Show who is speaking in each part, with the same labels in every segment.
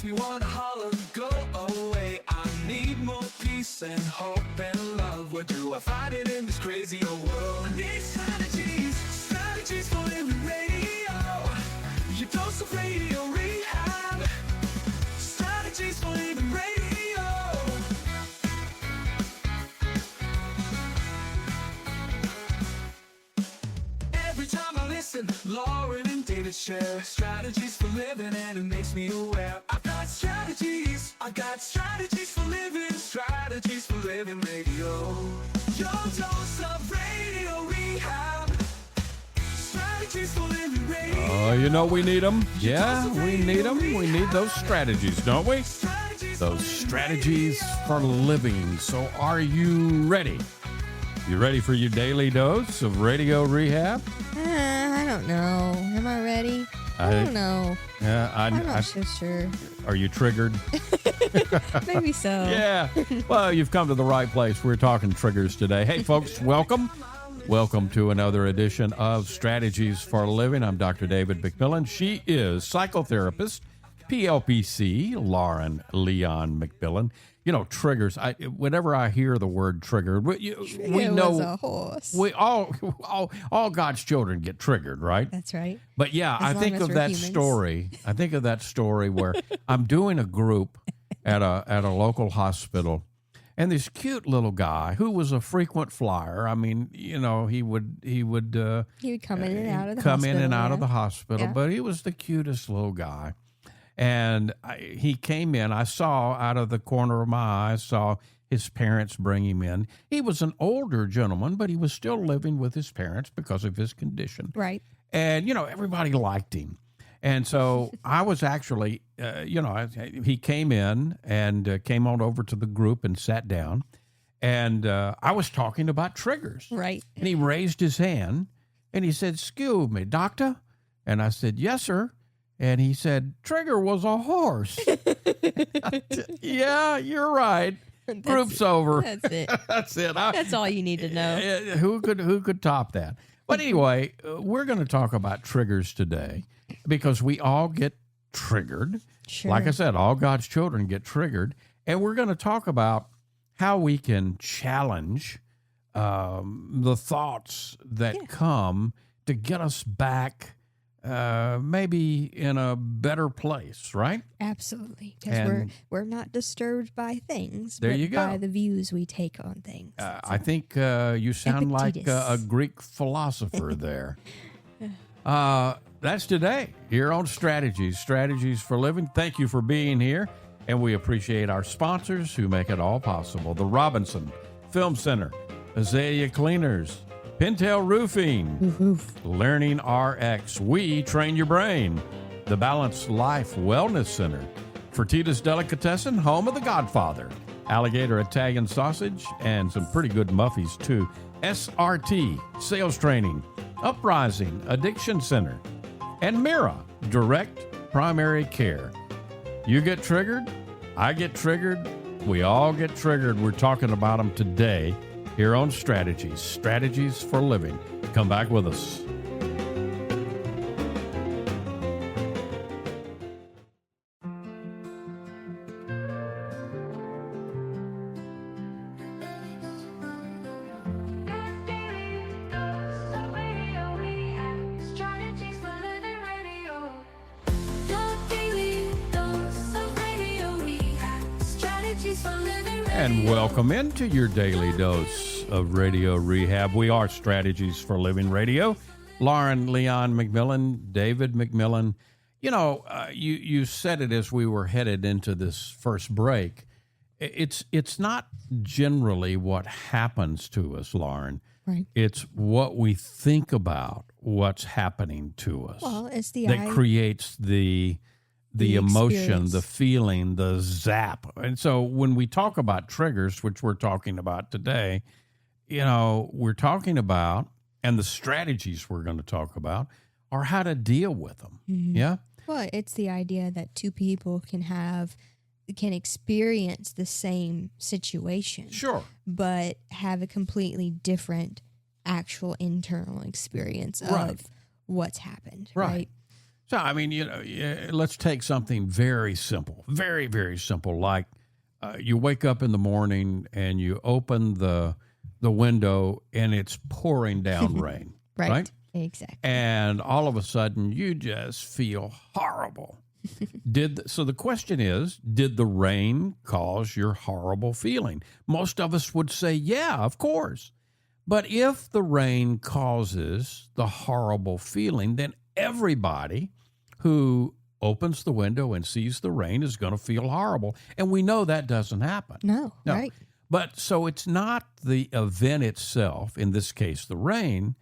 Speaker 1: makes me wanna holler, go away. I need more peace and hope and love. Where do I find it in this crazy old world? I need strategies, strategies for living radio. Your dose of radio rehab. Strategies for living radio. Every time I listen, Lauren and David share strategies for living, and it makes me aware. I've got strategies, I got strategies for living radio. Your dose of radio rehab. Strategies for living radio.
Speaker 2: Oh, you know we need them. Yeah, we need them. We need those strategies, don't we? Those strategies for living. So are you ready? You ready for your daily dose of radio rehab?
Speaker 3: I don't know. Am I ready? I don't know.
Speaker 2: Yeah,
Speaker 3: I'm not so sure.
Speaker 2: Are you triggered?
Speaker 3: Maybe so.
Speaker 2: Yeah. Well, you've come to the right place. We're talking triggers today. Hey, folks, welcome. Welcome to another edition of Strategies for Living. I'm Dr. David McMillian. She is psychotherapist, PLPC, Lauren Leon McMillian. You know, triggers. Whenever I hear the word trigger, we know
Speaker 3: was a horse.
Speaker 2: we all God's children get triggered, right?
Speaker 3: That's right.
Speaker 2: But yeah, I think of that story. I think of that story where I'm doing a group at a local hospital, and this cute little guy who was a frequent flyer. I mean, you know, he would
Speaker 3: come in and out of the
Speaker 2: come
Speaker 3: hospital.
Speaker 2: in and out of the hospital,
Speaker 3: Yeah.
Speaker 2: but he was the cutest little guy. And he came in. I saw out of the corner of my eye, saw his parents bring him in. He was an older gentleman, but he was still living with his parents because of his condition.
Speaker 3: Right.
Speaker 2: And, you know, everybody liked him. And so I was actually, he came in and came on over to the group and sat down. And I was talking about triggers.
Speaker 3: Right.
Speaker 2: And he raised his hand and he said, "Excuse me, doctor?" And I said, "Yes, sir." And he said, "Trigger was a horse." Yeah, you're right. Group's over.
Speaker 3: That's it.
Speaker 2: That's it.
Speaker 3: That's all you need to know.
Speaker 2: Who could top that? But anyway, we're going to talk about triggers today because we all get triggered.
Speaker 3: Sure.
Speaker 2: Like I said, all God's children get triggered. And we're going to talk about how we can challenge the thoughts that come to get us back maybe in a better place, right?
Speaker 3: Absolutely. Because
Speaker 2: And-
Speaker 3: we're not disturbed by things,
Speaker 2: There
Speaker 3: but
Speaker 2: you go.
Speaker 3: by the views we take on things.
Speaker 2: I think you sound like a
Speaker 3: Epictetus.
Speaker 2: Greek philosopher there. That's today here on Strategies for Living. Thank you for being here, and we appreciate our sponsors who make it all possible. The Robinson Film Center, Azalea Cleaners, Pintail Roofing, Learning RX, We Train Your Brain, the Balanced Life Wellness Center, Fertitas Delicatessen, home of the Godfather, Alligator Italian Sausage, and some pretty good muffies too, SRT, Sales Training, Uprising, Addiction Center, and Mira, Direct Primary Care. You get triggered, I get triggered, we all get triggered. We're talking about them today here on Strategies for Living. Come back with us. And welcome into your daily dose of radio rehab. We are Strategies for Living Radio. Lauren Leon McMillian, David McMillian. You know, you said it as we were headed into this first break. It's not generally what happens to us, Lauren.
Speaker 3: Right.
Speaker 2: It's what we think about what's happening to us.
Speaker 3: Well, it's the
Speaker 2: that creates the emotion,
Speaker 3: experience.
Speaker 2: the feeling, the zap. And so when we talk about triggers, which we're talking about today, you know, we're talking about, and the strategies we're going to talk about are how to deal with them.
Speaker 3: Mhm.
Speaker 2: Yeah?
Speaker 3: Well, it's the idea that two people can experience the same situation,
Speaker 2: Sure.
Speaker 3: but have a completely different actual internal experience
Speaker 2: Right.
Speaker 3: of what's happened.
Speaker 2: Right.
Speaker 3: Right.
Speaker 2: So, I mean, let's take something very simple, very, very simple, like you wake up in the morning and you open the window and it's pouring down rain, right?
Speaker 3: Exactly.
Speaker 2: And all of a sudden you just feel horrible. So the question is, did the rain cause your horrible feeling? Most of us would say, yeah, of course. But if the rain causes the horrible feeling, then everybody who opens the window and sees the rain is going to feel horrible. And we know that doesn't happen.
Speaker 3: No, right.
Speaker 2: But so it's not the event itself, in this case, the rain,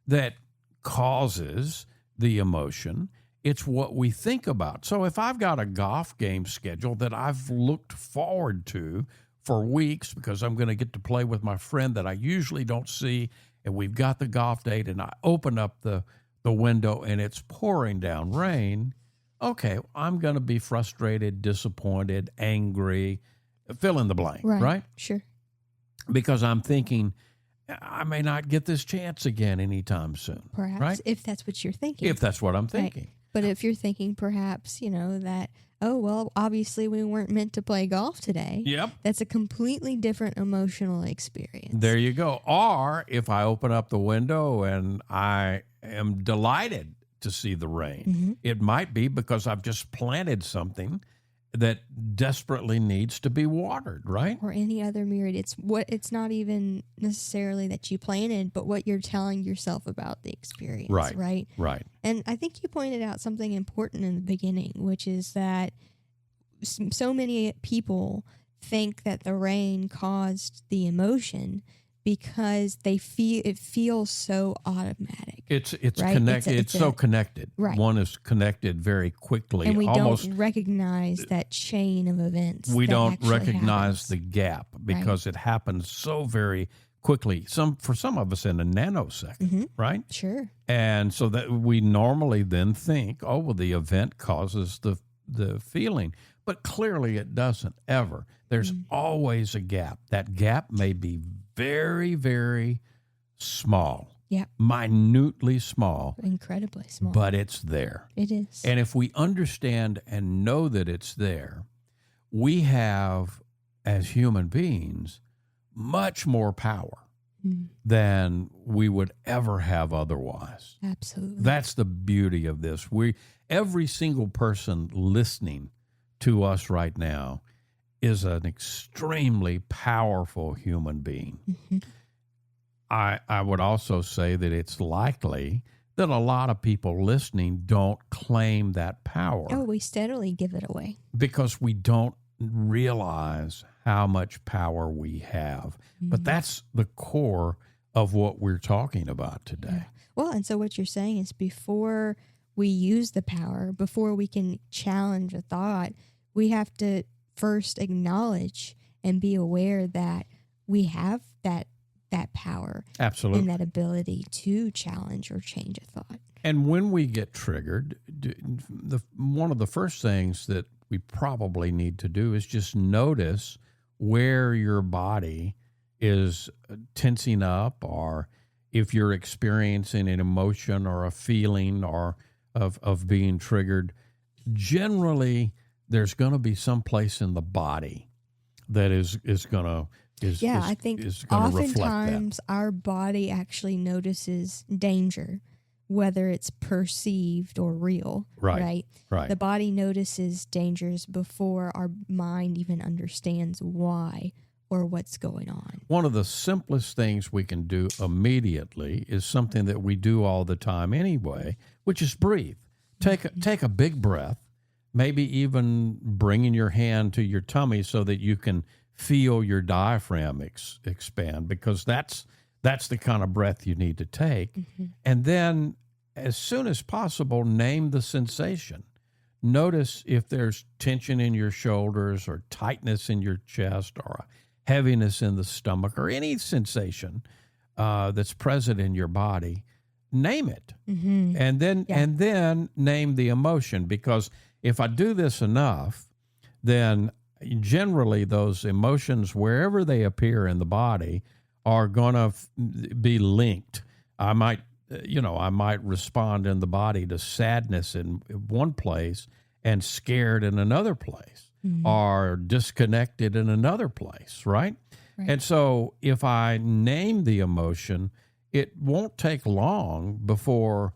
Speaker 2: that causes the emotion. It's what we think about. So if I've got a golf game scheduled that I've looked forward to for weeks because I'm going to get to play with my friend that I usually don't see, and we've got the golf date, and I open up the window and it's pouring down rain, okay, I'm going to be frustrated, disappointed, angry, fill in the blank, right?
Speaker 3: Sure.
Speaker 2: Because I'm thinking, I may not get this chance again anytime soon.
Speaker 3: Perhaps,
Speaker 2: right?
Speaker 3: If that's what you're thinking.
Speaker 2: If that's what I'm thinking.
Speaker 3: Right. But if you're thinking perhaps, that, oh, well, obviously we weren't meant to play golf today.
Speaker 2: Yep.
Speaker 3: That's a completely different emotional experience.
Speaker 2: There you go. Or if I open up the window and I am delighted to see the rain, it might be because I've just planted something that desperately needs to be watered, right?
Speaker 3: Or any other myriad. It's not even necessarily that you planted, but what you're telling yourself about the experience, right?
Speaker 2: Right.
Speaker 3: And I think you pointed out something important in the beginning, which is that so many people think that the rain caused the emotion because it feels so automatic.
Speaker 2: It's
Speaker 3: right?
Speaker 2: connected. It's so connected.
Speaker 3: Right.
Speaker 2: One is connected very quickly.
Speaker 3: And we
Speaker 2: almost,
Speaker 3: don't recognize that chain of events.
Speaker 2: We
Speaker 3: that
Speaker 2: don't
Speaker 3: actually
Speaker 2: recognize
Speaker 3: happens.
Speaker 2: the gap because it happens so very quickly. For some of us in a nanosecond, right?
Speaker 3: Sure.
Speaker 2: And so that we normally then think, oh, well, the event causes the feeling. But clearly it doesn't ever. There's always a gap. That gap may be very, very small.
Speaker 3: Yeah.
Speaker 2: Minutely small.
Speaker 3: Incredibly small.
Speaker 2: But it's there.
Speaker 3: It is.
Speaker 2: And if we understand and know that it's there, we have, as human beings, much more power than we would ever have otherwise.
Speaker 3: Absolutely.
Speaker 2: That's the beauty of this. Every single person listening to us right now is an extremely powerful human being. I would also say that it's likely that a lot of people listening don't claim that power.
Speaker 3: Oh, we steadily give it away.
Speaker 2: Because we don't realize how much power we have. But that's the core of what we're talking about today.
Speaker 3: Yeah. Well, and so what you're saying is before we use the power, before we can challenge a thought, we have to first acknowledge and be aware that we have that power.
Speaker 2: Absolutely.
Speaker 3: And that ability to challenge or change a thought.
Speaker 2: And when we get triggered, one of the first things that we probably need to do is just notice where your body is tensing up, or if you're experiencing an emotion or a feeling or of being triggered. Generally, there's going to be some place in the body that is going to
Speaker 3: I think oftentimes our body actually notices danger, whether it's perceived or real. Right.
Speaker 2: The
Speaker 3: body notices dangers before our mind even understands why or what's going on.
Speaker 2: One of the simplest things we can do immediately is something that we do all the time anyway, which is breathe. Take a big breath, maybe even bringing your hand to your tummy so that you can feel your diaphragm expand, because that's the kind of breath you need to take. And then as soon as possible, name the sensation. Notice if there's tension in your shoulders or tightness in your chest or a heaviness in the stomach or any sensation that's present in your body. Name it. And then name the emotion, because if I do this enough, then generally those emotions, wherever they appear in the body, are going to be linked. I might I might respond in the body to sadness in one place and scared in another place, or disconnected in another place, right?
Speaker 3: Right.
Speaker 2: And so if I name the emotion, it won't take long before,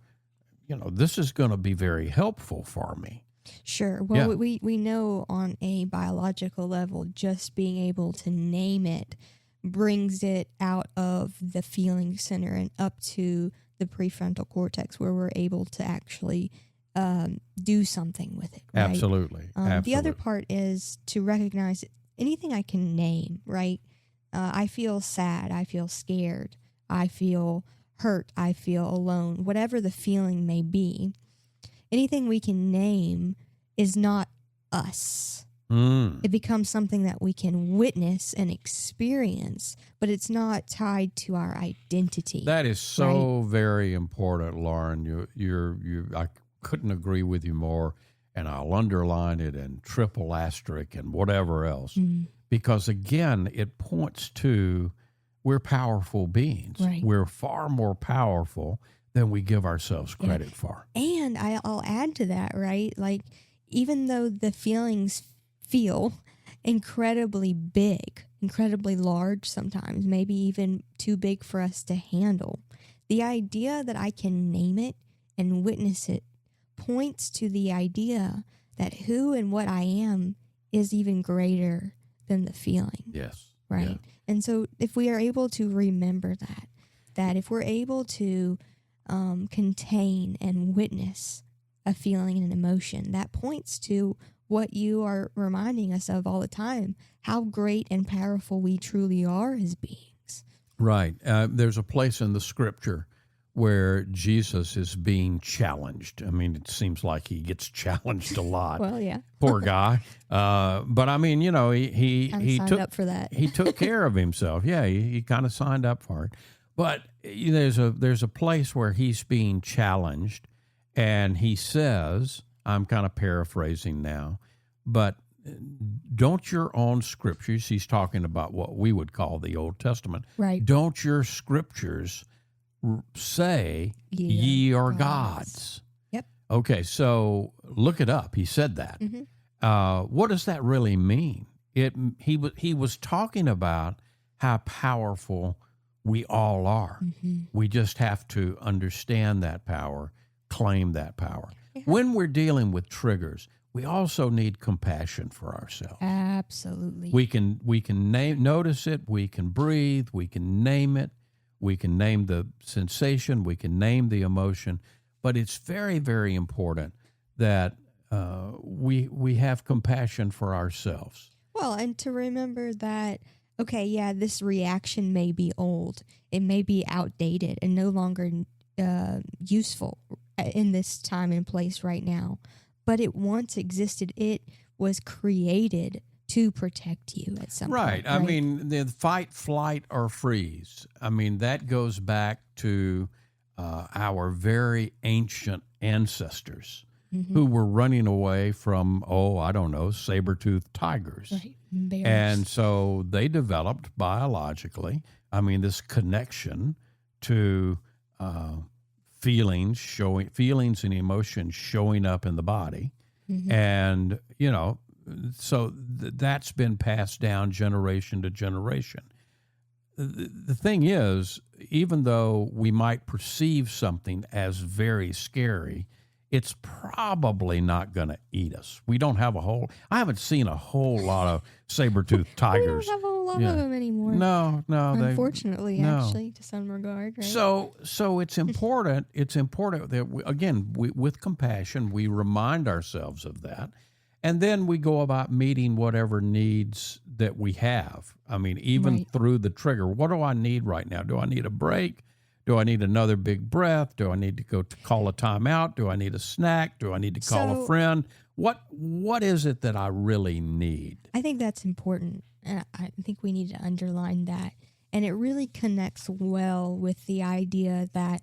Speaker 2: this is going to be very helpful for me.
Speaker 3: Sure. Well,
Speaker 2: Yeah.
Speaker 3: we know on a biological level, just being able to name it brings it out of the feeling center and up to the prefrontal cortex, where we're able to actually do something with it. Right?
Speaker 2: Absolutely. Absolutely.
Speaker 3: The other part is to recognize anything I can name, right? I feel sad. I feel scared. I feel hurt. I feel alone. Whatever the feeling may be, anything we can name is not us. It becomes something that we can witness and experience, but it's not tied to our identity.
Speaker 2: That is so very important, Lauren. I couldn't agree with you more, and I'll underline it and triple asterisk and whatever else, because again, it points to we're powerful beings.
Speaker 3: Right.
Speaker 2: We're far more powerful than we give ourselves credit for.
Speaker 3: And I'll add to that, right? Like, even though the feelings feel incredibly big, incredibly large sometimes, maybe even too big for us to handle, the idea that I can name it and witness it points to the idea that who and what I am is even greater than the feeling.
Speaker 2: Yes.
Speaker 3: Right.
Speaker 2: Yeah.
Speaker 3: And so if we are able to remember that if we're able to contain and witness a feeling and an emotion, that points to what you are reminding us of all the time, how great and powerful we truly are as beings.
Speaker 2: Right. There's a place in the scripture where Jesus is being challenged. I mean, it seems like he gets challenged a lot.
Speaker 3: Well, yeah.
Speaker 2: Poor guy. But I mean, he
Speaker 3: signed
Speaker 2: took
Speaker 3: up for that.
Speaker 2: He took care of himself. Yeah, he kind of signed up for it. But there's a place where he's being challenged, and he says, I'm kind of paraphrasing now, but don't your own scriptures, he's talking about what we would call the Old Testament,
Speaker 3: Right.
Speaker 2: don't your scriptures say ye are gods?
Speaker 3: Yep.
Speaker 2: Okay, so look it up. He said that. What does that really mean? He was talking about how powerful we all are. We just have to understand that power, claim that power. When we're dealing with triggers, we also need compassion for ourselves.
Speaker 3: Absolutely.
Speaker 2: We can notice it, we can breathe, we can name it, we can name the sensation, we can name the emotion, but it's very, very important that we have compassion for ourselves.
Speaker 3: Well, and to remember that, okay, yeah, this reaction may be old, it may be outdated and no longer useful in this time and place right now, but it once existed. It was created to protect you at some point.
Speaker 2: Right. I mean, the fight, flight, or freeze. I mean, that goes back to our very ancient ancestors who were running away from, saber-toothed tigers.
Speaker 3: Right. Bears.
Speaker 2: And so they developed biologically, this connection to feelings and emotions showing up in the body. And, so that's been passed down generation to generation. The thing is, even though we might perceive something as very scary, it's probably not going to eat us. We don't have I haven't seen a whole lot of saber-toothed tigers.
Speaker 3: We don't have a whole lot of them anymore.
Speaker 2: No.
Speaker 3: Unfortunately,
Speaker 2: no.
Speaker 3: actually, to some regard, right?
Speaker 2: So it's important. It's important that with compassion, we remind ourselves of that, and then we go about meeting whatever needs that we have. Even through the trigger. What do I need right now? Do I need a break? Do I need another big breath? Do I need to go to call a timeout? Do I need a snack? Do I need to call a friend? What is it that I really need?
Speaker 3: I think that's important, and I think we need to underline that. And it really connects well with the idea that,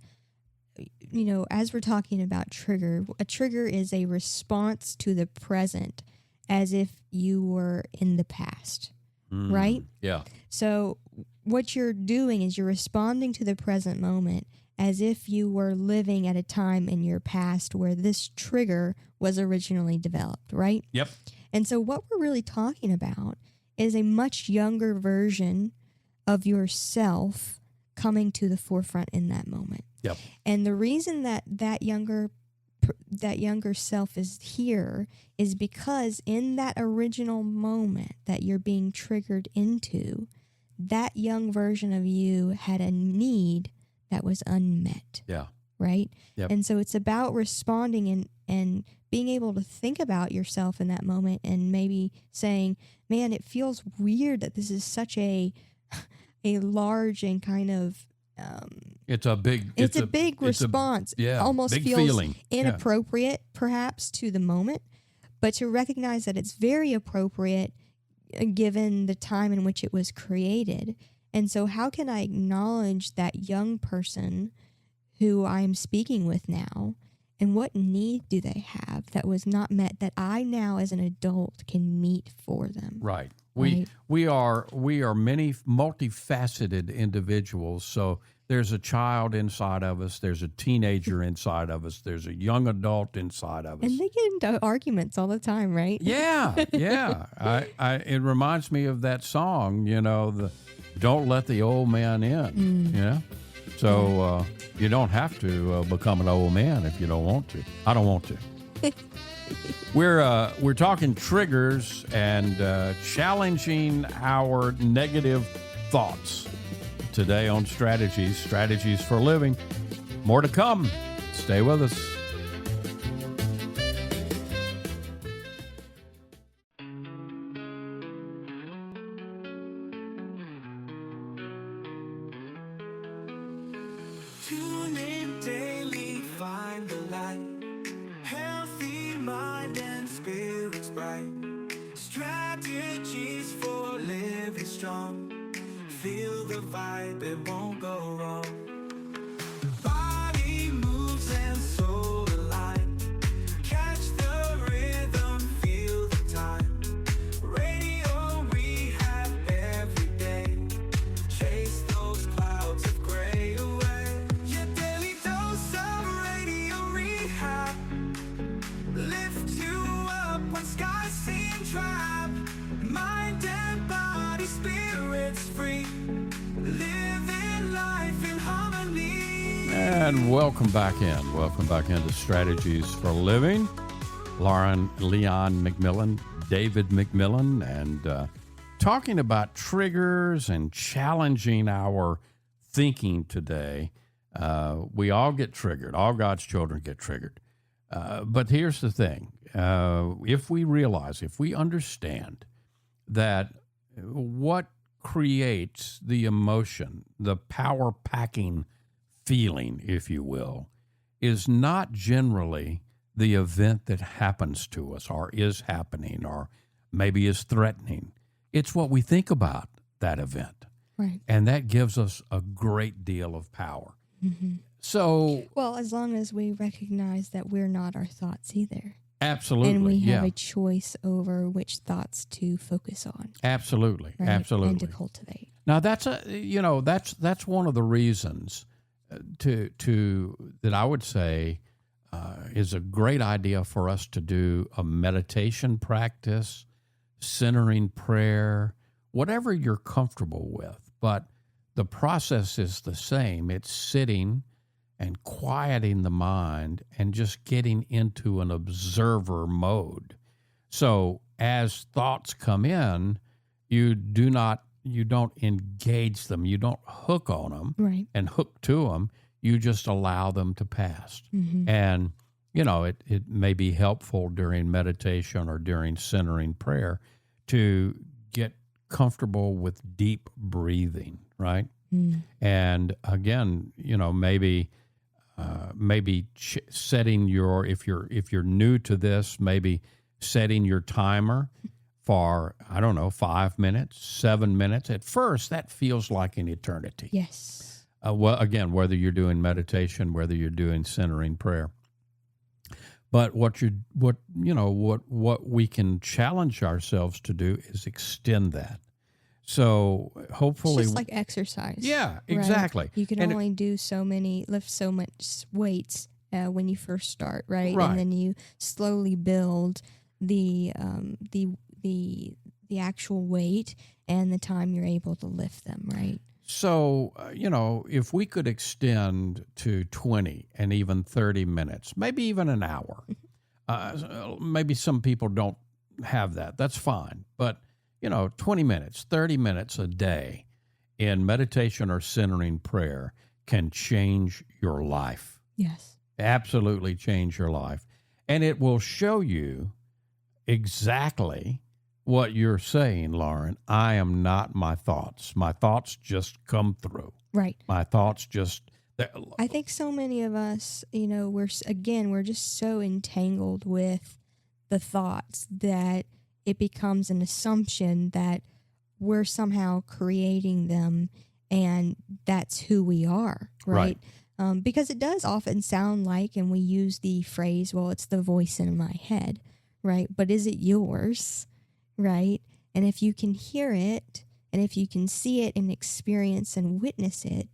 Speaker 3: as we're talking about a trigger is a response to the present as if you were in the past, right?
Speaker 2: Yeah.
Speaker 3: So what you're doing is you're responding to the present moment as if you were living at a time in your past where this trigger was originally developed, right?
Speaker 2: Yep.
Speaker 3: And so what we're really talking about is a much younger version of yourself coming to the forefront in that moment.
Speaker 2: Yep.
Speaker 3: And the reason that younger self is here is because in that original moment that you're being triggered into, that young version of you had a need that was unmet.
Speaker 2: Yeah.
Speaker 3: Right?
Speaker 2: Yep.
Speaker 3: And so it's about responding and being able to think about yourself in that moment and maybe saying, man, it feels weird that this is such a large and kind of
Speaker 2: it's a big
Speaker 3: response. Almost
Speaker 2: big
Speaker 3: feels
Speaker 2: feeling.
Speaker 3: inappropriate perhaps to the moment, but to recognize that it's very appropriate given the time in which it was created. And so how can I acknowledge that young person who I'm speaking with now, and what need do they have that was not met that I now as an adult can meet for them?
Speaker 2: Right.
Speaker 3: Right.
Speaker 2: We are many multifaceted individuals. So there's a child inside of us, there's a teenager inside of us, there's a young adult inside of us.
Speaker 3: And they get into arguments all the time, right?
Speaker 2: Yeah, yeah. It reminds me of that song, the "Don't Let the Old Man In." So you don't have to become an old man if you don't want to. I don't want to. We're talking triggers and challenging our negative thoughts today on strategies for living. More to come. Stay with us.
Speaker 1: Tune in daily, find the light. Healthy mind and spirits bright. Strategies for living strong. Feel the vibe, it won't go wrong. Body moves and soul align. Catch the rhythm, feel the time. Radio rehab every day. Chase those clouds of gray away. Your daily dose of radio rehab. Lift you up when skies seem drab. Mind and body, spirits free. Living life in harmony.
Speaker 2: And welcome back in. Welcome back into Strategies for Living. Leon McMillian, David McMillian, and talking about triggers and challenging our thinking today. We all get triggered. All God's children get triggered. But here's the thing. If we understand that what creates the emotion, the power-packing feeling, if you will, is not generally the event that happens to us or is happening or maybe is threatening. It's what we think about that event.
Speaker 3: Right.
Speaker 2: And that gives us a great deal of power.
Speaker 3: Mm-hmm.
Speaker 2: So,
Speaker 3: well, as long as we recognize that we're not our thoughts either.
Speaker 2: Absolutely.
Speaker 3: And we have a choice over which thoughts to focus on.
Speaker 2: Absolutely.
Speaker 3: Right?
Speaker 2: Absolutely.
Speaker 3: And to cultivate.
Speaker 2: Now that's that's one of the reasons that I would say is a great idea for us to do a meditation practice, centering prayer, whatever you're comfortable with. But the process is the same. It's sitting and quieting the mind and just getting into an observer mode. So as thoughts come in, you don't engage them. You don't hook on them
Speaker 3: right.
Speaker 2: and hook to them. You just allow them to pass.
Speaker 3: Mm-hmm.
Speaker 2: And, it may be helpful during meditation or during centering prayer to get comfortable with deep breathing, right?
Speaker 3: Mm.
Speaker 2: And again, maybe setting your, if you're new to this, maybe setting your timer for, 5 minutes, 7 minutes. At first, that feels like an eternity.
Speaker 3: Yes.
Speaker 2: Well, again, whether you're doing meditation, whether you're doing centering prayer. But what we can challenge ourselves to do is extend that. So hopefully,
Speaker 3: It's just like exercise.
Speaker 2: yeah,
Speaker 3: right?
Speaker 2: exactly.
Speaker 3: You can
Speaker 2: And
Speaker 3: only lift so much weights when you first start, right?
Speaker 2: Right.
Speaker 3: And then you slowly build the actual weight and the time you're able to lift them, right?
Speaker 2: So, if we could extend to 20 and even 30 minutes, maybe even an hour, maybe some people don't have that. That's fine. But, 20 minutes, 30 minutes a day in meditation or centering prayer can change your life.
Speaker 3: Yes.
Speaker 2: Absolutely change your life. And it will show you exactly what you're saying, Lauren. I am not my thoughts. My thoughts just come through.
Speaker 3: Right.
Speaker 2: My thoughts just.
Speaker 3: I think so many of us, we're just so entangled with the thoughts that it becomes an assumption that we're somehow creating them and that's who we are, right? Because it does often sound like, and we use the phrase, well, it's the voice in my head, right? But is it yours, right? And if you can hear it, and if you can see it and experience and witness it,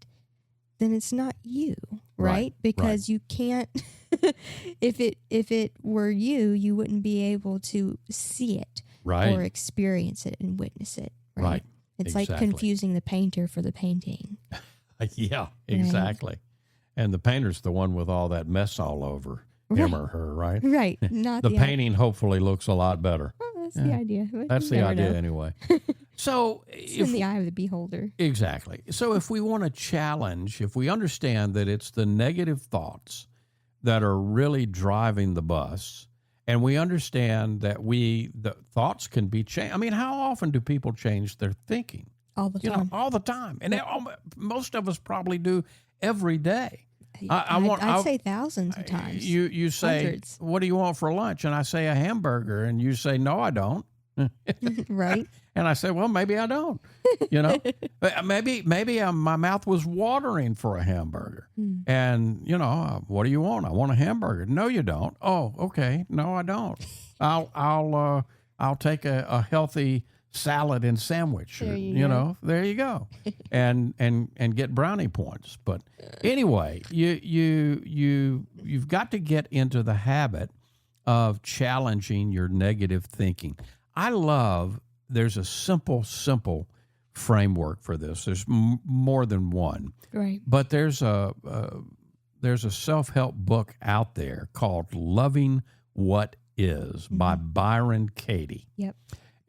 Speaker 3: then it's not you, right? Because you can't, if it were you, you wouldn't be able to see it or experience it and witness it, right? It's like confusing the painter for the painting.
Speaker 2: Yeah, exactly. And the painter's the one with all that mess all over him or her, right?
Speaker 3: Right. Not
Speaker 2: the painting hopefully looks a lot better.
Speaker 3: Well, that's the idea.
Speaker 2: That's the idea anyway. So
Speaker 3: it's in the eye of the beholder.
Speaker 2: Exactly. So if we want to challenge, if we understand that it's the negative thoughts that are really driving the bus, and we understand that the thoughts can be changed. I mean, how often do people change their thinking?
Speaker 3: All the time.
Speaker 2: All the time. And most of us probably do every day.
Speaker 3: I'd say thousands of times.
Speaker 2: You say, hundreds. What do you want for lunch? And I say a hamburger, and you say, no, I don't.
Speaker 3: Right.
Speaker 2: And I say, well, maybe I don't. Maybe my mouth was watering for a hamburger. And what do you want? I want a hamburger. No, you don't. Oh, okay. No, I don't. I'll take a healthy salad and sandwich. There you go. and get brownie points. But anyway, you've got to get into the habit of challenging your negative thinking. I love, there's a simple framework for this. There's more than one.
Speaker 3: Right.
Speaker 2: But there's a self-help book out there called Loving What Is by Byron Katie.
Speaker 3: Yep.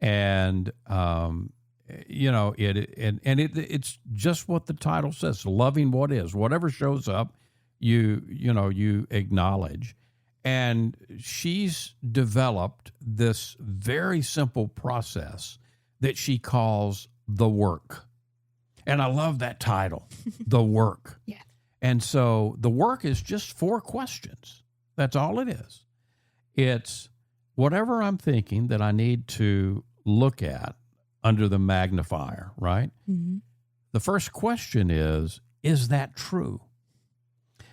Speaker 2: And it's just what the title says, loving what is. Whatever shows up, you acknowledge. And she's developed this very simple process that she calls the work. And I love that title, the work.
Speaker 3: Yeah.
Speaker 2: And so the work is just 4 questions. That's all it is. It's whatever I'm thinking that I need to look at under the magnifier, right?
Speaker 3: Mm-hmm.
Speaker 2: The first question is that true?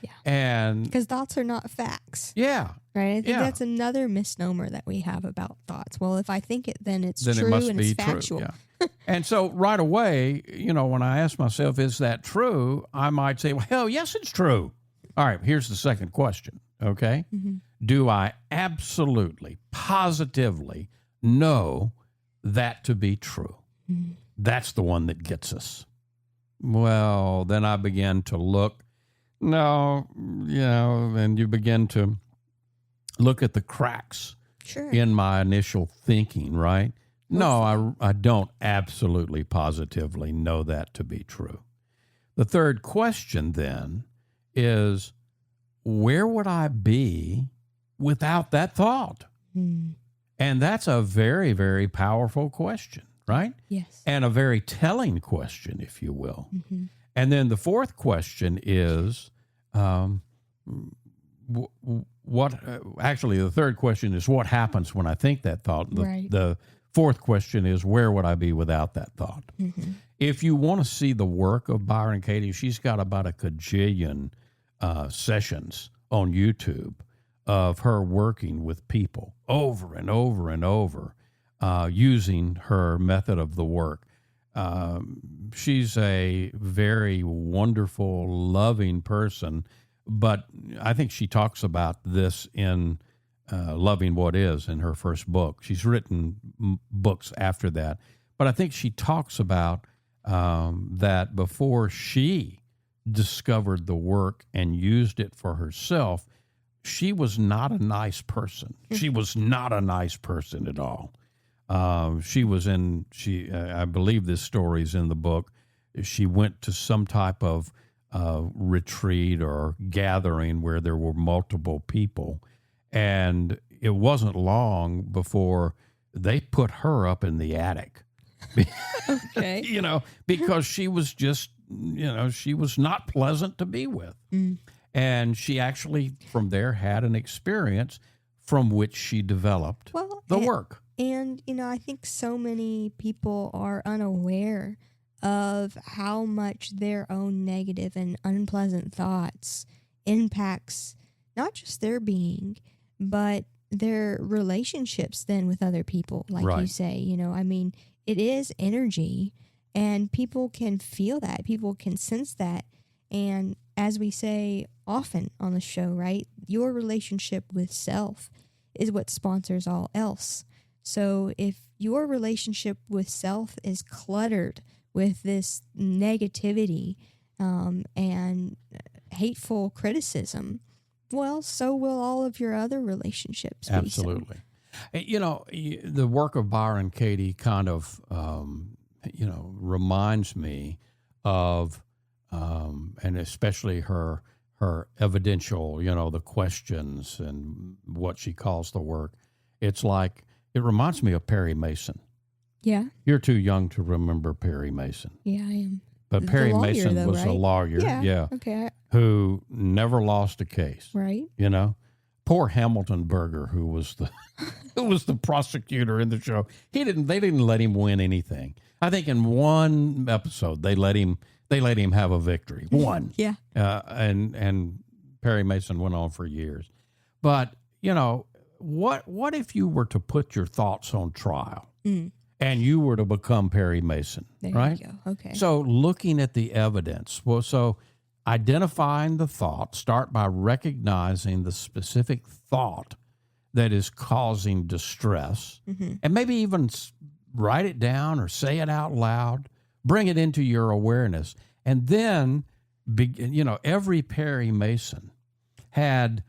Speaker 3: Yeah.
Speaker 2: And
Speaker 3: because thoughts are not facts.
Speaker 2: Yeah.
Speaker 3: Right. I think that's another misnomer that we have about thoughts. Well, if I think it, then it's true
Speaker 2: it must
Speaker 3: and
Speaker 2: be
Speaker 3: it's factual.
Speaker 2: True. Yeah. And so right away, when I ask myself, is that true? I might say, well, hell yes, it's true. All right, here's the second question. Okay.
Speaker 3: Mm-hmm.
Speaker 2: Do I absolutely, positively know that to be true?
Speaker 3: Mm-hmm.
Speaker 2: That's the one that gets us. Well, then I began to look. No, and you begin to look at the cracks in my initial thinking, right? No, I don't absolutely, positively know that to be true. The third question then is, where would I be without that thought?
Speaker 3: Mm.
Speaker 2: And that's a very, very powerful question, right?
Speaker 3: Yes.
Speaker 2: And a very telling question, if you will.
Speaker 3: Mm-hmm.
Speaker 2: And then the fourth question is, actually, the third question is, what happens when I think that thought? The fourth question is, where would I be without that thought?
Speaker 3: Mm-hmm.
Speaker 2: If you want to see the work of Byron Katie, she's got about a cajillion sessions on YouTube of her working with people over and over and over using her method of the work. she's a very wonderful, loving person. But I think she talks about this in Loving What Is in her first book. She's written books after that. But I think she talks about that before she discovered the work and used it for herself, she was not a nice person. She was not a nice person at all. I believe this story is in the book. She went to some type of retreat or gathering where there were multiple people. And it wasn't long before they put her up in the attic.
Speaker 3: Okay.
Speaker 2: Because she was just, she was not pleasant to be with. And she actually, from there, had an experience from which she developed the work.
Speaker 3: And, I think so many people are unaware of how much their own negative and unpleasant thoughts impacts not just their being, but their relationships then with other people, like
Speaker 2: Right.
Speaker 3: you say. It is energy, and people can feel that. People can sense that. And as we say often on the show, right, your relationship with self is what sponsors all else. So if your relationship with self is cluttered with this negativity and hateful criticism, well, so will all of your other relationships be.
Speaker 2: Absolutely. The work of Byron Katie kind of, reminds me of, and especially her evidential, the questions and what she calls the work. It's like, it reminds me of Perry Mason.
Speaker 3: Yeah.
Speaker 2: You're too young to remember Perry Mason.
Speaker 3: Yeah, I am.
Speaker 2: But
Speaker 3: The
Speaker 2: Perry
Speaker 3: lawyer,
Speaker 2: Mason
Speaker 3: though,
Speaker 2: was a
Speaker 3: right?
Speaker 2: lawyer,
Speaker 3: Yeah. Okay.
Speaker 2: who never lost a case.
Speaker 3: Right.
Speaker 2: Poor Hamilton Berger, who was the prosecutor in the show. They didn't let him win anything. I think in one episode they let him have a victory. One.
Speaker 3: Yeah.
Speaker 2: And Perry Mason went on for years. But, what if you were to put your thoughts on trial and you were to become Perry Mason,
Speaker 3: There
Speaker 2: right?
Speaker 3: you go. Okay.
Speaker 2: So looking at the evidence, so identifying the thought, start by recognizing the specific thought that is causing distress, and maybe even write it down or say it out loud, bring it into your awareness. And then, every Perry Mason had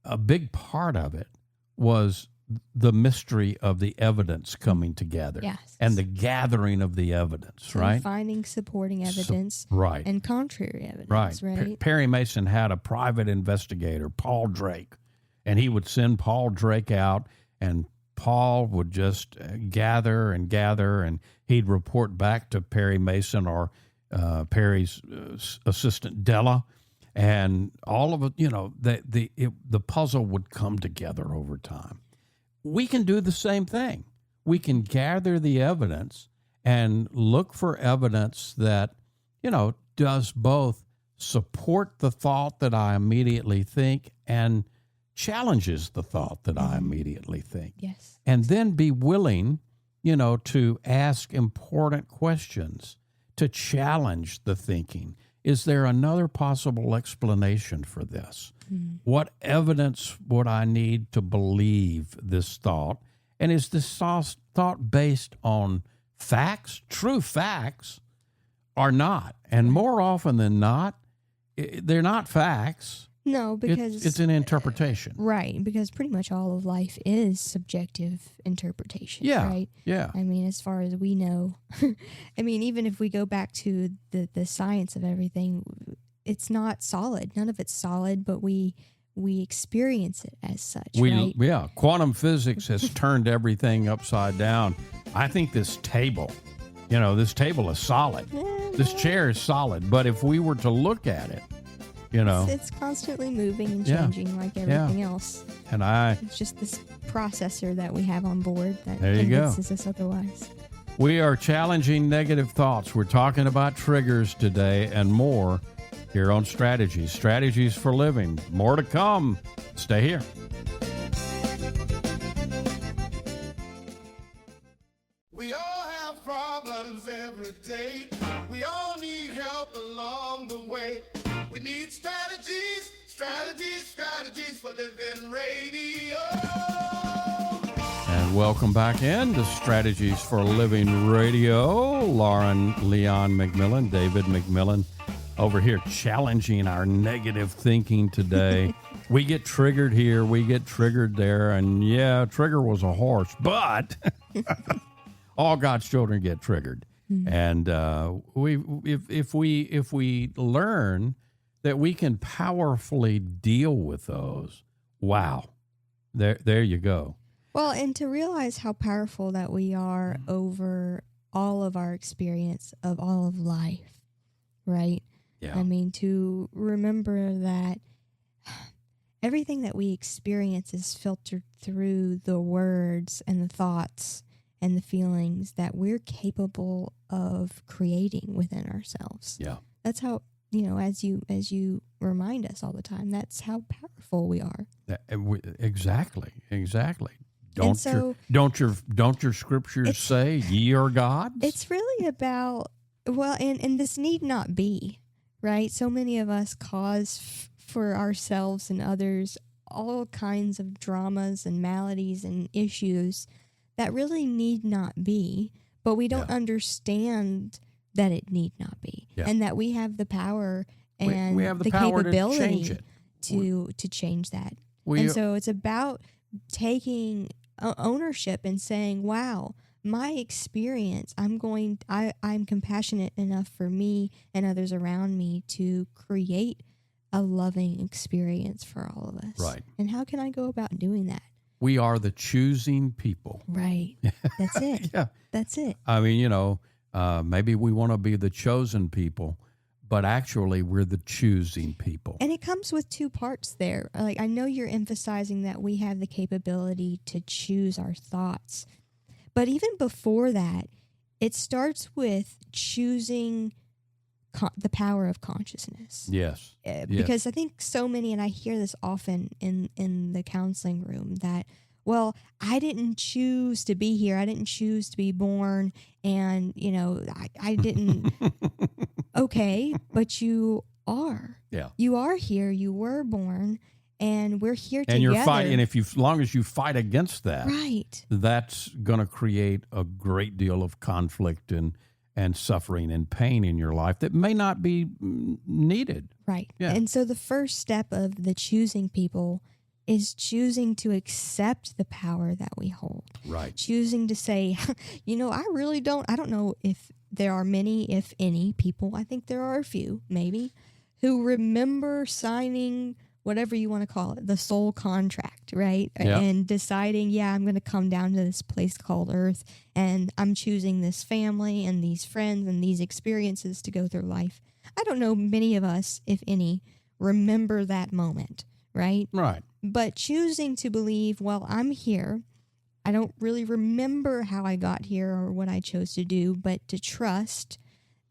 Speaker 2: a big part of it was the mystery of the evidence coming together.
Speaker 3: Yes.
Speaker 2: And the gathering of the evidence,
Speaker 3: So
Speaker 2: right?
Speaker 3: finding supporting evidence
Speaker 2: Right.
Speaker 3: and contrary evidence,
Speaker 2: Right.
Speaker 3: right?
Speaker 2: Perry Mason had a private investigator, Paul Drake, and he would send Paul Drake out, and Paul would just gather, and he'd report back to Perry Mason or Perry's assistant Della, and all of it. The puzzle would come together over time. We can do the same thing. We can gather the evidence and look for evidence that, does both support the thought that I immediately think and challenges the thought that I immediately think.
Speaker 3: Yes.
Speaker 2: And then be willing, to ask important questions, to challenge the thinking. Is there another possible explanation for this? What evidence would I need to believe this thought? And is this thought based on facts, true facts, or not? And more often than not, they're not facts.
Speaker 3: No, because
Speaker 2: It's an interpretation.
Speaker 3: right, because pretty much all of life is subjective interpretation,
Speaker 2: Yeah,
Speaker 3: right?
Speaker 2: yeah.
Speaker 3: As far as we know, even if we go back to the science of everything, it's not solid. None of it's solid, but we experience it as such, right?
Speaker 2: Yeah, quantum physics has turned everything upside down. I think this table is solid. This chair is solid, but if we were to look at it,
Speaker 3: It's constantly moving and
Speaker 2: Yeah.
Speaker 3: changing like everything else.
Speaker 2: and
Speaker 3: It's just this processor that we have on board that
Speaker 2: There you go.
Speaker 3: convinces us otherwise.
Speaker 2: we are challenging negative thoughts. We're talking about triggers today and more here on Strategies for Living. More to come. Stay here.
Speaker 1: We all have problems every day. We all need help along the way. We need strategies, strategies, strategies for living radio.
Speaker 2: And welcome back in to Strategies for Living Radio. Lauren, Leon McMillian, David McMillian over here challenging our negative thinking today. We get triggered here, we get triggered there, and yeah, trigger was a horse, but all God's children get triggered. And if we learn that we can powerfully deal with those, wow, there you go.
Speaker 3: Well, and to realize how powerful that we are over all of our experience of all of life, right?
Speaker 2: Yeah.
Speaker 3: I mean, to remember that everything that we experience is filtered through the words and the thoughts and the feelings that we're capable of creating within ourselves.
Speaker 2: Yeah.
Speaker 3: That's how, as you remind us all the time, that's how powerful we are.
Speaker 2: Exactly.
Speaker 3: And so-
Speaker 2: Don't your scriptures say ye are gods?
Speaker 3: It's really about, and this need not be, right? So many of us cause for ourselves and others all kinds of dramas and maladies and issues that really need not be, but we don't understand that it need not be, and that we have the power and
Speaker 2: we have the
Speaker 3: capability
Speaker 2: to change it.
Speaker 3: to change that. And so it's about taking ownership and saying, wow, my experience, I'm compassionate enough for me and others around me to create a loving experience for all of us.
Speaker 2: Right.
Speaker 3: And how can I go about doing that?
Speaker 2: We are the choosing people.
Speaker 3: Right. That's it.
Speaker 2: Yeah.
Speaker 3: That's it.
Speaker 2: I mean, maybe we want to be the chosen people, but actually we're the choosing people.
Speaker 3: And it comes with two parts there. Like, I know you're emphasizing that we have the capability to choose our thoughts, but even before that, it starts with choosing the power of consciousness.
Speaker 2: Yes.
Speaker 3: Because I think so many, and I hear this often in the counseling room, that, well, I didn't choose to be here. I didn't choose to be born. And, I didn't. Okay, but you are.
Speaker 2: Yeah.
Speaker 3: You are here. You were born. And we're here together.
Speaker 2: And you're fighting, and as long as you fight against that,
Speaker 3: right,
Speaker 2: that's going to create a great deal of conflict and suffering and pain in your life that may not be needed.
Speaker 3: Right.
Speaker 2: Yeah.
Speaker 3: And so the first step of the choosing people is choosing to accept the power that we hold.
Speaker 2: Right.
Speaker 3: Choosing to say, I don't know if there are many, if any, people, I think there are a few, maybe, who remember signing whatever you want to call it, the soul contract, right?
Speaker 2: Yeah.
Speaker 3: And deciding, I'm going to come down to this place called Earth, and I'm choosing this family and these friends and these experiences to go through life. I don't know many of us, if any, remember that moment, right?
Speaker 2: Right.
Speaker 3: But choosing to believe, well, I'm here. I don't really remember how I got here or what I chose to do, but to trust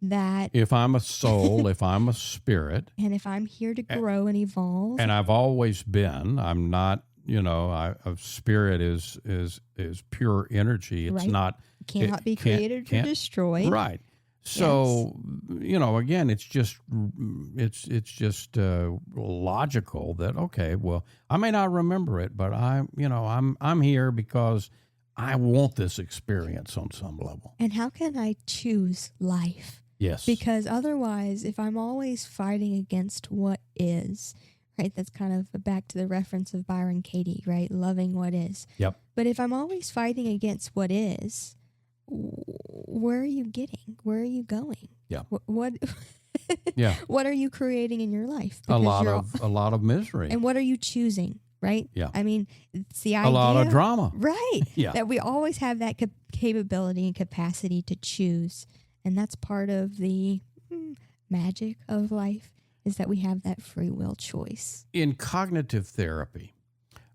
Speaker 3: that
Speaker 2: if I'm a soul, if I'm a spirit,
Speaker 3: and if I'm here to grow and evolve,
Speaker 2: and I've always been, I'm not, a spirit is pure energy. It's
Speaker 3: right.
Speaker 2: not,
Speaker 3: cannot be created or destroyed.
Speaker 2: Right. So, again, it's just logical that, okay, well, I may not remember it, but I'm here because I want this experience on some level.
Speaker 3: And how can I choose life?
Speaker 2: Yes.
Speaker 3: Because otherwise, if I'm always fighting against what is, right, that's kind of back to the reference of Byron Katie, right, loving what is.
Speaker 2: Yep.
Speaker 3: But if I'm always fighting against what is, where are you getting? Where are you going?
Speaker 2: Yeah.
Speaker 3: What
Speaker 2: yeah.
Speaker 3: What are you creating in your life?
Speaker 2: A lot of misery.
Speaker 3: And what are you choosing? Right?
Speaker 2: Yeah.
Speaker 3: I mean, it's the idea.
Speaker 2: A lot of drama.
Speaker 3: Right.
Speaker 2: Yeah.
Speaker 3: That we always have that capability and capacity to choose. And that's part of the magic of life, is that we have that free will choice.
Speaker 2: In cognitive therapy,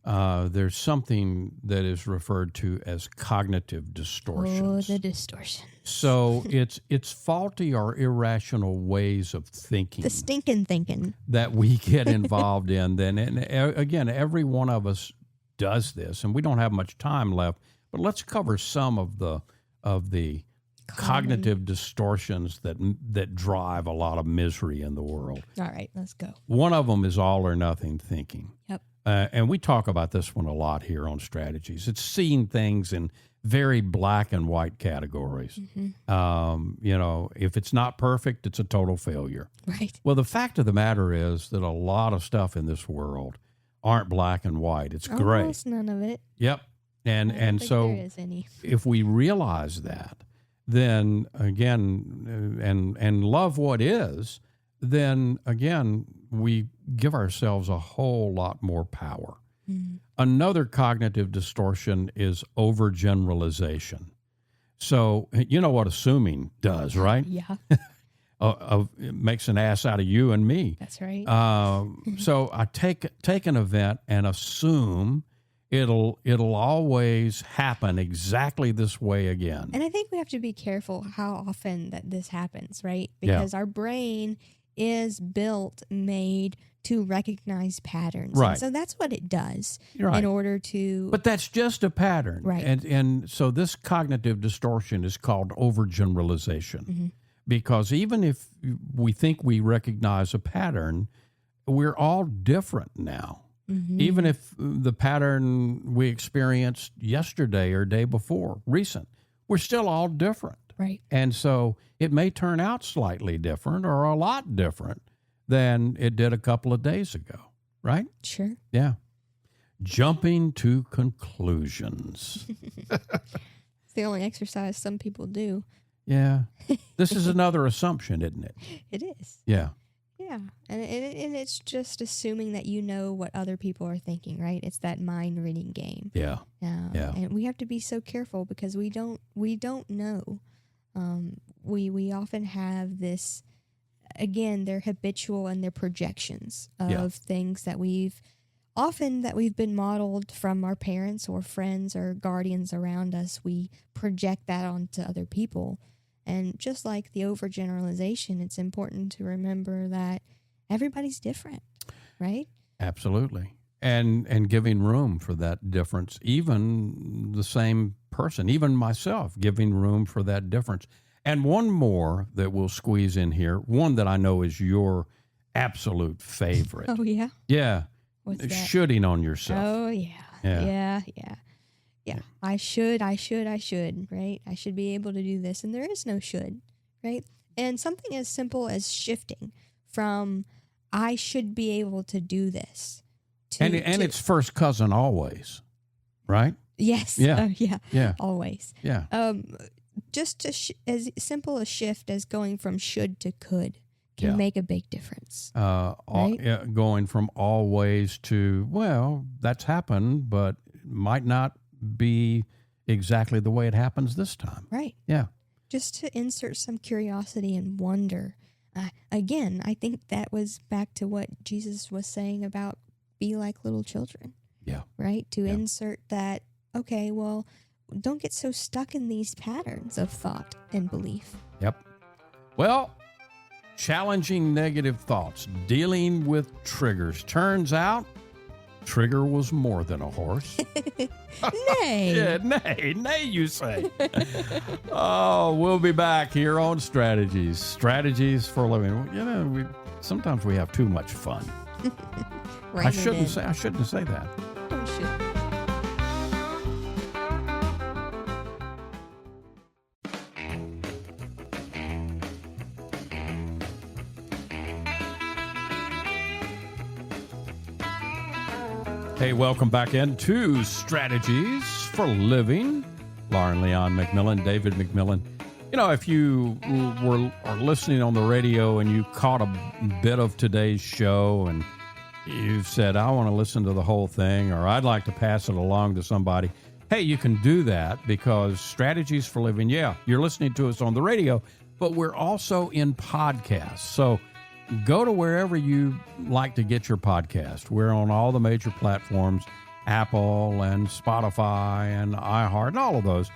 Speaker 2: there's something that is referred to as cognitive distortions.
Speaker 3: Oh, the distortions.
Speaker 2: So it's faulty or irrational ways of thinking.
Speaker 3: The stinking thinking.
Speaker 2: That we get involved in. Then, and again, every one of us does this, and we don't have much time left, but let's cover some of the of the cognitive distortions that drive a lot of misery in the world.
Speaker 3: All right, let's go.
Speaker 2: One of them is all or nothing thinking.
Speaker 3: Yep.
Speaker 2: And we talk about this one a lot here on Strategies. It's seeing things in very black and white categories. If it's not perfect, it's a total failure.
Speaker 3: Right.
Speaker 2: Well, the fact of the matter is that a lot of stuff in this world aren't black and white. It's gray.
Speaker 3: Almost none of it.
Speaker 2: Yep.
Speaker 3: I don't
Speaker 2: And
Speaker 3: think
Speaker 2: so
Speaker 3: there is any.
Speaker 2: if we realize that, then again, and love what is, then again, we give ourselves a whole lot more power. Another cognitive distortion is overgeneralization. So, you know what assuming does, right?
Speaker 3: Yeah,
Speaker 2: It makes an ass out of you and me.
Speaker 3: that's right.
Speaker 2: So I take an event and assume it'll always happen exactly this way again.
Speaker 3: And I think we have to be careful how often that this happens, right?
Speaker 2: Yeah.
Speaker 3: Because our brain is made to recognize patterns.
Speaker 2: Right.
Speaker 3: And so that's what it does
Speaker 2: Right.
Speaker 3: in order to.
Speaker 2: But that's just a pattern.
Speaker 3: Right.
Speaker 2: And so this cognitive distortion is called overgeneralization. Because even if we think we recognize a pattern, we're all different now. Even if the pattern we experienced yesterday or day before, recent, we're still all different.
Speaker 3: Right.
Speaker 2: And so it may turn out slightly different or a lot different than it did a couple of days ago, right?
Speaker 3: Sure.
Speaker 2: Yeah. Jumping to conclusions.
Speaker 3: It's the only exercise some people do.
Speaker 2: Yeah. This is another assumption, isn't it?
Speaker 3: It is.
Speaker 2: Yeah.
Speaker 3: Yeah. And it's just assuming that you know what other people are thinking, right? It's that mind reading game.
Speaker 2: Yeah. Yeah.
Speaker 3: And we have to be so careful because we don't know. We often have this, again, they're habitual and they're projections of things that we've been modeled from our parents or friends or guardians around us. We project that onto other people. And just like the overgeneralization, it's important to remember that everybody's different, right?
Speaker 2: Absolutely. And giving room for that difference, even the same person, even myself, giving room for that difference. And one more that we'll squeeze in here, one that I know is your absolute favorite.
Speaker 3: Oh, yeah?
Speaker 2: Yeah.
Speaker 3: What's that?
Speaker 2: Shooting on yourself.
Speaker 3: Oh, yeah.
Speaker 2: Yeah.
Speaker 3: Yeah. I should, right? I should be able to do this. And there is no should, right? And something as simple as shifting from I should be able to do this to...
Speaker 2: And it's first cousin always, right?
Speaker 3: Yes.
Speaker 2: Yeah.
Speaker 3: Yeah. Always.
Speaker 2: Yeah.
Speaker 3: Just as simple a shift as going from should to could can make a big difference. Right?
Speaker 2: Going from always to, well, that's happened, but might not be exactly the way it happens this time.
Speaker 3: Right.
Speaker 2: Yeah.
Speaker 3: Just to insert some curiosity and wonder. Again, I think that was back to what Jesus was saying about be like little children.
Speaker 2: Yeah.
Speaker 3: Right? To insert that, okay, well, don't get so stuck in these patterns of thought and belief.
Speaker 2: Yep. Well, challenging negative thoughts, dealing with triggers. Turns out, Trigger was more than a horse.
Speaker 3: Nay.
Speaker 2: Yeah, nay, you say. Oh, we'll be back here on Strategies for Living. Sometimes we have too much fun. I shouldn't say that.
Speaker 3: Oh, should.
Speaker 2: Hey, welcome back into Strategies for Living. Lauren Leon McMillian, David McMillian. If you are listening on the radio and you caught a bit of today's show and you've said, I want to listen to the whole thing, or I'd like to pass it along to somebody, hey, you can do that because Strategies for Living, you're listening to us on the radio, but we're also in podcasts. So go to wherever you like to get your podcast. We're on all the major platforms, Apple and Spotify and iHeart and all of those.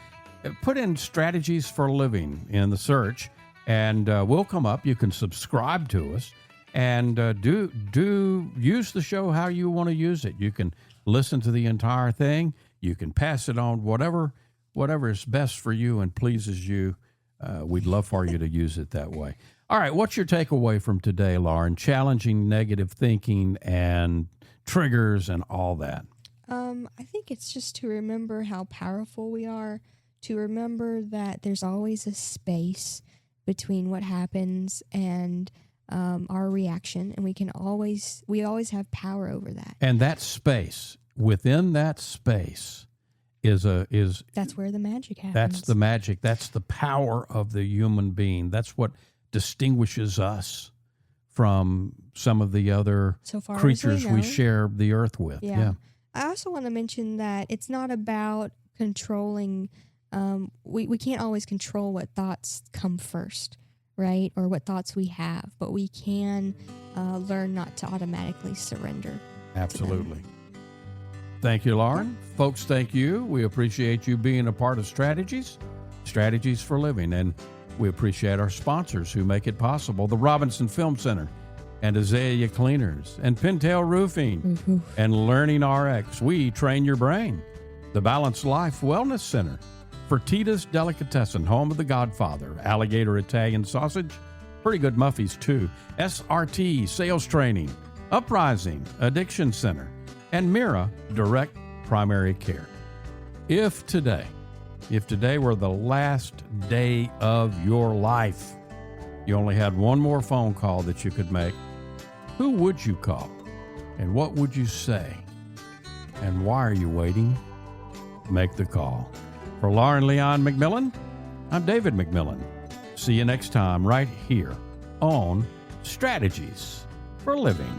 Speaker 2: Put in Strategies for Living in the search, and we'll come up. You can subscribe to us and do use the show how you want to use it. You can listen to the entire thing. You can pass it on, whatever whatever is best for you and pleases you. We'd love for you to use it that way. All right, what's your takeaway from today, Lauren? Challenging negative thinking and triggers and all that.
Speaker 3: I think it's just to remember how powerful we are, to remember that there's always a space between what happens and our reaction, and we always have power over that.
Speaker 2: And that space, within that space,
Speaker 3: that's where the magic happens.
Speaker 2: That's the magic. That's the power of the human being. That's what distinguishes us from some of the other creatures we share the earth with. Yeah.
Speaker 3: I also want to mention that it's not about controlling. We can't always control what thoughts come first, right? Or what thoughts we have, but we can learn not to automatically surrender.
Speaker 2: Absolutely. Thank you, Lauren. Folks, thank you. We appreciate you being a part of Strategies for Living. And we appreciate our sponsors who make it possible. The Robinson Film Center and Azalea Cleaners and Pintail Roofing and Learning RX. We train your brain. The Balanced Life Wellness Center. Fertitta's Delicatessen, home of the Godfather. Alligator Italian Sausage. Pretty good Muffies, too. SRT Sales Training. Uprising Addiction Center. And Mira Direct Primary Care. If today were the last day of your life, you only had one more phone call that you could make, who would you call? And what would you say? And why are you waiting? Make the call. For Lauren Leon McMillian, I'm David McMillian. See you next time right here on Strategies for Living.